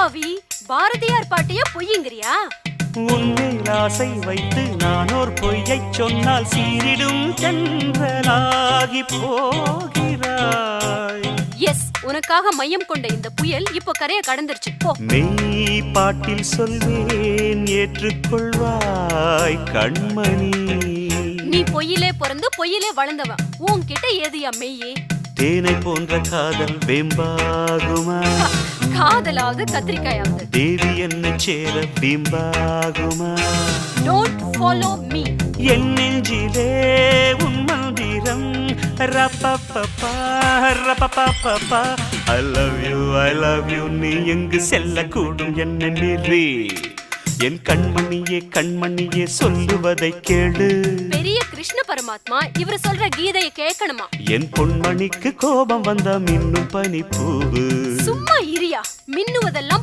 அப்பாவி, பாரதியார் பாட்டையே பொய்யுங்கிறியா? உன்மேல் ஆசை வைத்து நானோர் பொய்யைச் சொன்னால் சீரிடும் சென்றலாகி போகிறாய். எஸ், உனக்காக மையம் கொண்ட இந்த புயல் இப்போ கரையை கடந்துருச்சு. போ. மெய் பாட்டில் சொல்வேன் ஏற்றுக்கொள்வாய் கண்மணி. நீ பொய்யிலே பிறந்து பொய்யிலே வளர்ந்தவன். உன்கிட்ட ஏதுயா மெய்யே? தேனை போன்ற காதல் வெம்பாகுமா? காதலாவது கத்திரிக்காயாவது தேவி என்ன சேர பிம்பாகுமா? Don't follow me. என் நெஞ்சிலே உன் மந்திரம் ரப்பப்பப்பா ரப்பப்பப்பா. I love you நீ எங்கு செல்லக்கூடும் என்ன மீறி? என் கண்மணியே கண்மணியே சொல்லுவதை கேளு. பெரிய கிருஷ்ண பரமாத்மா இவர் சொல்ற கீதையை கேட்கணுமா? என் பொன்மணிக்கு கோபம் வந்தா மின்னும் பனிப்பூவு. சும்மா இரியா, மின்னுவதெல்லாம்